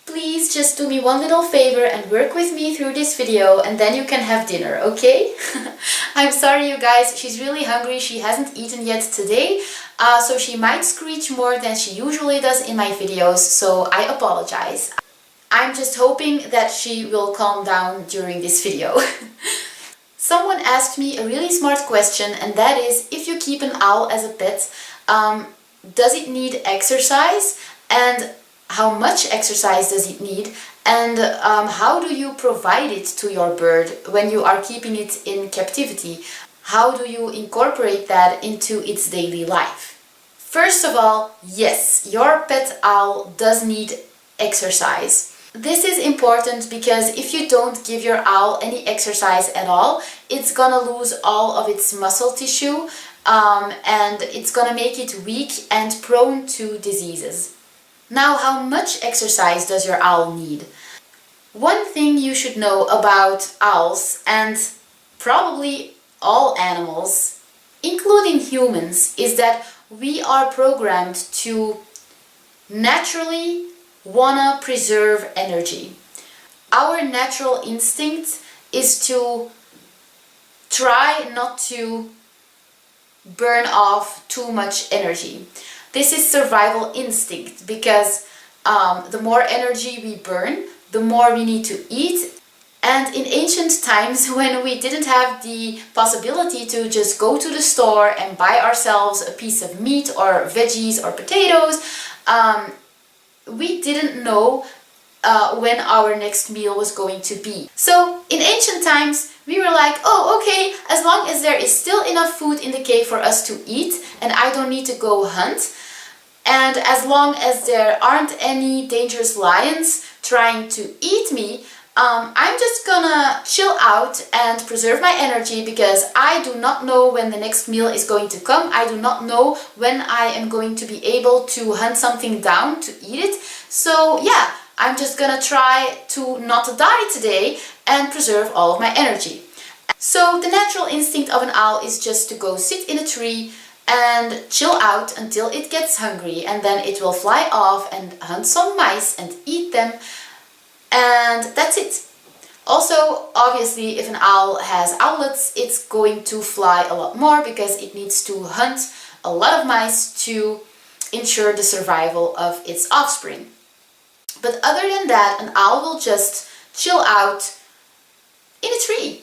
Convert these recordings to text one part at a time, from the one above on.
Please just do me one little favor and work with me through this video and then you can have dinner, okay? I'm sorry you guys, she's really hungry, she hasn't eaten yet today, so she might screech more than she usually does in my videos, so I apologize. I'm just hoping that she will calm down during this video. Someone asked me a really smart question, and that is, if you keep an owl as a pet, does it need exercise? And how much exercise does it need? And how do you provide it to your bird when you are keeping it in captivity? How do you incorporate that into its daily life? First of all, yes, your pet owl does need exercise. This is important because if you don't give your owl any exercise at all, it's gonna lose all of its muscle tissue and it's gonna make it weak and prone to diseases. Now, how much exercise does your owl need? One thing you should know about owls, and probably all animals, including humans, is that we are programmed to naturally wanna preserve energy. Our natural instinct is to try not to burn off too much energy. This is survival instinct because the more energy we burn, the more we need to eat. And in ancient times, when we didn't have the possibility to just go to the store and buy ourselves a piece of meat or veggies or potatoes, we didn't know when our next meal was going to be. So in ancient times, we were like, oh, okay, as long as there is still enough food in the cave for us to eat and I don't need to go hunt, and as long as there aren't any dangerous lions trying to eat me, I'm just gonna chill out and preserve my energy because I do not know when the next meal is going to come. I do not know when I am going to be able to hunt something down to eat it. So yeah, I'm just gonna try to not die today and preserve all of my energy. So the natural instinct of an owl is just to go sit in a tree and chill out until it gets hungry, and then it will fly off and hunt some mice and eat them, and that's it. Also, obviously, if an owl has owlets, it's going to fly a lot more because it needs to hunt a lot of mice to ensure the survival of its offspring. But other than that, an owl will just chill out in a tree.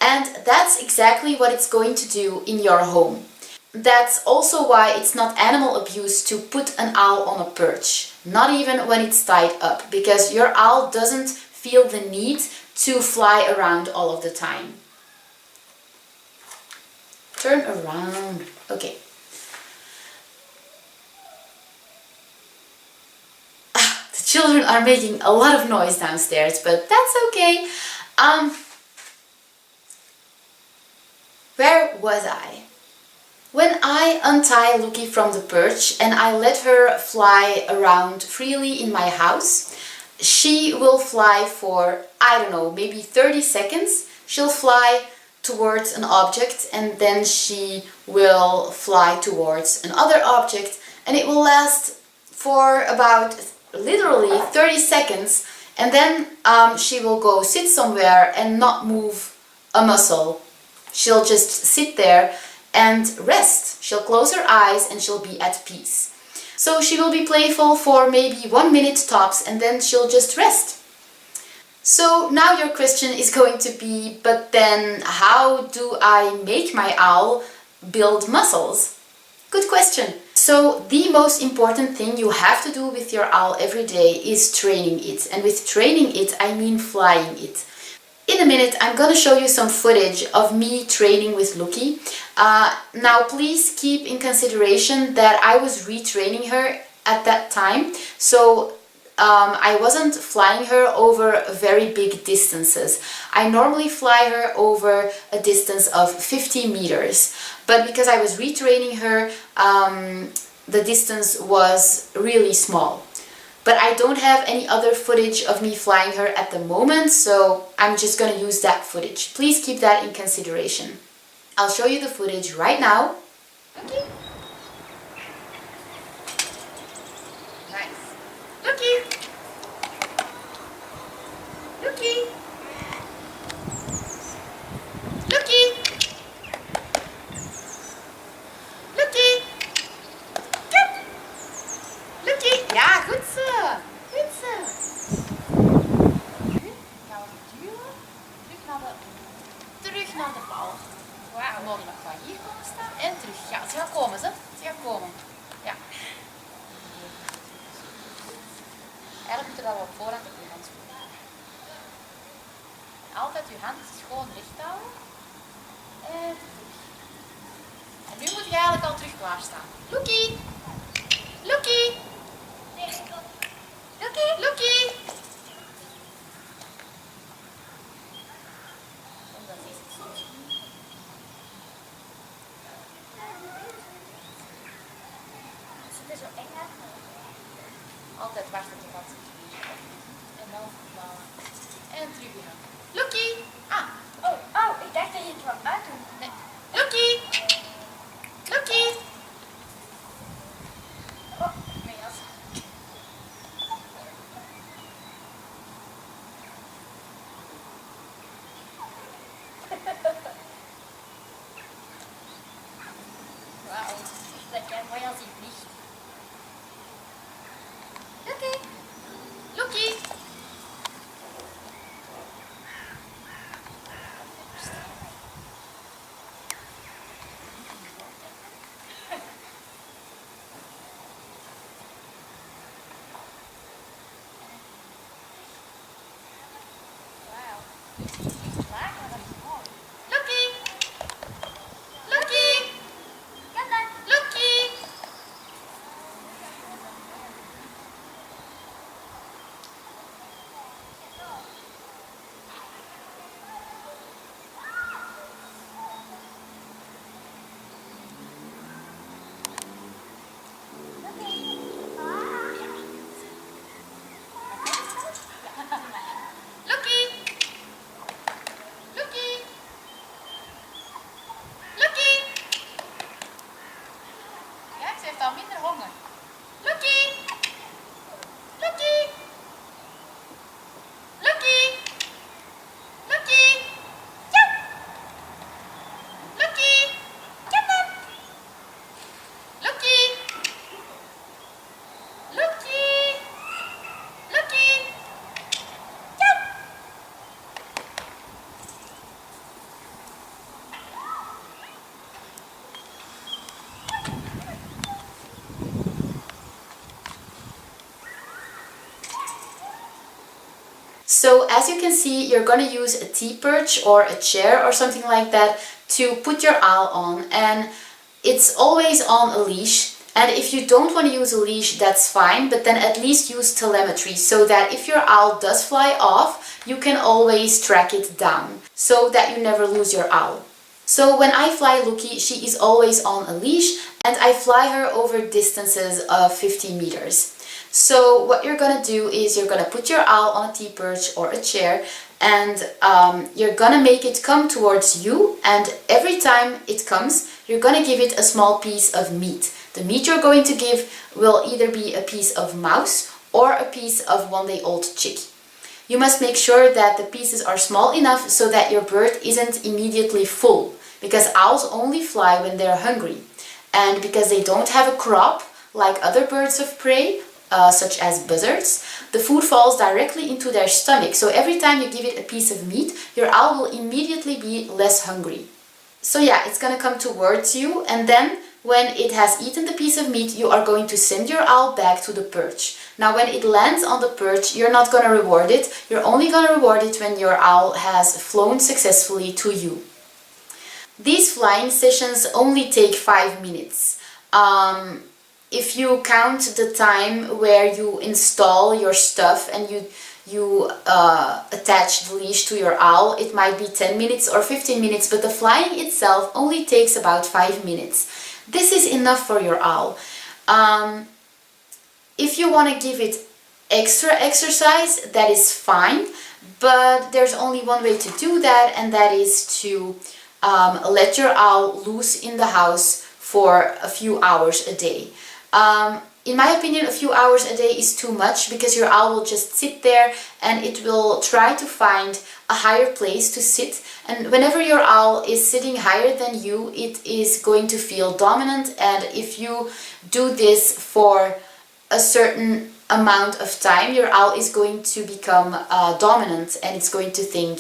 And that's exactly what it's going to do in your home. That's also why it's not animal abuse to put an owl on a perch, not even when it's tied up, because your owl doesn't feel the need to fly around all of the time. Turn around. Okay. The children are making a lot of noise downstairs, but that's okay. Where was I? When I untie Lucky from the perch and I let her fly around freely in my house, she will fly for, I don't know, maybe 30 seconds. She'll fly towards an object and then she will fly towards another object, and it will last for about literally 30 seconds, and then she will go sit somewhere and not move a muscle. She'll just sit there and rest. She'll close her eyes and she'll be at peace. So she will be playful for maybe 1 minute tops and then she'll just rest. So now your question is going to be, but then how do I make my owl build muscles? Good question. So the most important thing you have to do with your owl every day is training it. And with training it, I mean flying it. In a minute, I'm going to show you some footage of me training with Lucky. Now, please keep in consideration that I was retraining her at that time, so I wasn't flying her over very big distances. I normally fly her over a distance of 50 meters, but because I was retraining her, the distance was really small. But I don't have any other footage of me flying her at the moment, so I'm just going to use that footage. Please keep that in consideration. I'll show you the footage right now. Okay. Nice. Lucky! Eigenlijk moet je dat wel op voorhand op je hand spoelen. Altijd je hand gewoon recht houden. En terug. En nu moet je eigenlijk al terug klaarstaan. Loekie! Loekie! Loekie! Loekie! Altijd wachten tot dat en dan vouwen. En terug weer. Loekie! Ah! Oh, ik dacht dat je het wou uitdoen. Nee. Loekie! Loekie! Oh, mijn jas. Wauw, dat jij mooi als die vliegt. Loekie! Loekie! Wauw. Het is laag, maar dat is mooi. Loekie! Loekie! Kan dat? Loekie! Loekie! Loekie! Loekie! Kijk, ze heeft al minder honger. Loekie! Loekie! Loekie! Loekie! Ja! Loekie! Kom dan! Loekie! Loekie! Loekie! Ja! So as you can see, you're going to use a T-perch or a chair or something like that to put your owl on, and it's always on a leash. And if you don't want to use a leash, that's fine, but then at least use telemetry so that if your owl does fly off, you can always track it down so that you never lose your owl. So when I fly Lucky, she is always on a leash and I fly her over distances of 50 meters. So what you're gonna do is you're gonna put your owl on a T-perch or a chair, and you're gonna make it come towards you, and every time it comes, you're gonna give it a small piece of meat. The meat you're going to give will either be a piece of mouse or a piece of one-day-old chick. You must make sure that the pieces are small enough so that your bird isn't immediately full, because owls only fly when they're hungry. And because they don't have a crop like other birds of prey, such as buzzards, the food falls directly into their stomach. So every time you give it a piece of meat, your owl will immediately be less hungry. So yeah, it's gonna come towards you, and then when it has eaten the piece of meat, you are going to send your owl back to the perch. Now when it lands on the perch, you're not gonna reward it. You're only gonna reward it when your owl has flown successfully to you. These flying sessions only take 5 minutes. If you count the time where you install your stuff and you attach the leash to your owl, it might be 10 minutes or 15 minutes, but the flying itself only takes about 5 minutes. This is enough for your owl. If you want to give it extra exercise, that is fine, but there's only one way to do that, and that is to let your owl loose in the house for a few hours a day. In my opinion, a few hours a day is too much, because your owl will just sit there and it will try to find a higher place to sit, and whenever your owl is sitting higher than you, it is going to feel dominant, and if you do this for a certain amount of time, your owl is going to become dominant, and it's going to think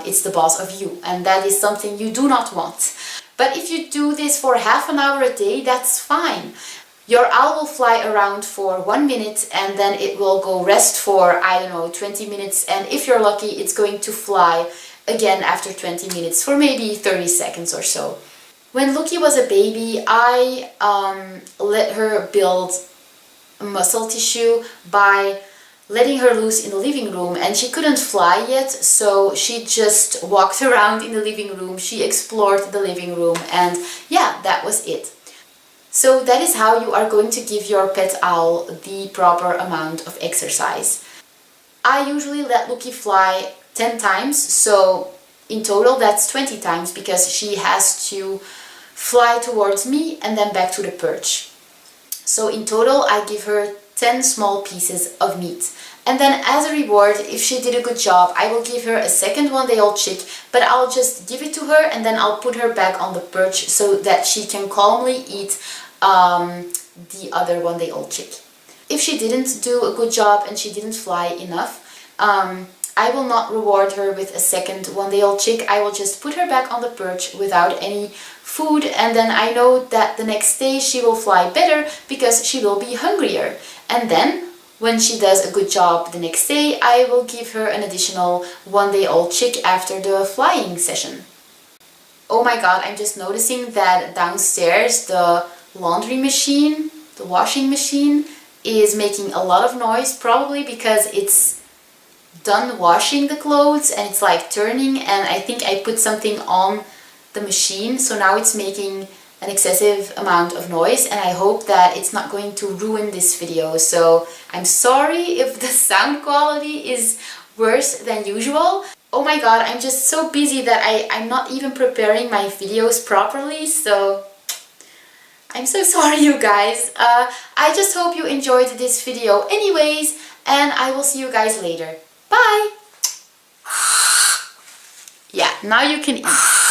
it's the boss of you, and that is something you do not want. But if you do this for half an hour a day, that's fine. Your owl will fly around for 1 minute and then it will go rest for, I don't know, 20 minutes, and if you're lucky it's going to fly again after 20 minutes for maybe 30 seconds or so. When Lucky was a baby, I let her build muscle tissue by letting her loose in the living room, and she couldn't fly yet, so she just walked around in the living room. She explored the living room, and yeah, that was it. So that is how you are going to give your pet owl the proper amount of exercise. I usually let Lucky fly 10 times, so in total that's 20 times, because she has to fly towards me and then back to the perch. So in total I give her 10 small pieces of meat. And then as a reward, if she did a good job, I will give her a second one-day-old chick, but I'll just give it to her and then I'll put her back on the perch so that she can calmly eat the other one-day-old chick. If she didn't do a good job and she didn't fly enough, I will not reward her with a second one-day-old chick. I will just put her back on the perch without any food, and then I know that the next day she will fly better because she will be hungrier. And then when she does a good job the next day, I will give her an additional one-day-old chick after the flying session. Oh my god, I'm just noticing that downstairs the laundry machine, the washing machine, is making a lot of noise, probably because it's done washing the clothes and it's like turning, and I think I put something on the machine, so now it's making an excessive amount of noise, and I hope that it's not going to ruin this video. So I'm sorry if the sound quality is worse than usual. Oh my god, I'm just so busy that I'm not even preparing my videos properly, so I'm so sorry you guys. I just hope you enjoyed this video anyways, and I will see you guys later. Bye! Yeah, now you can eat.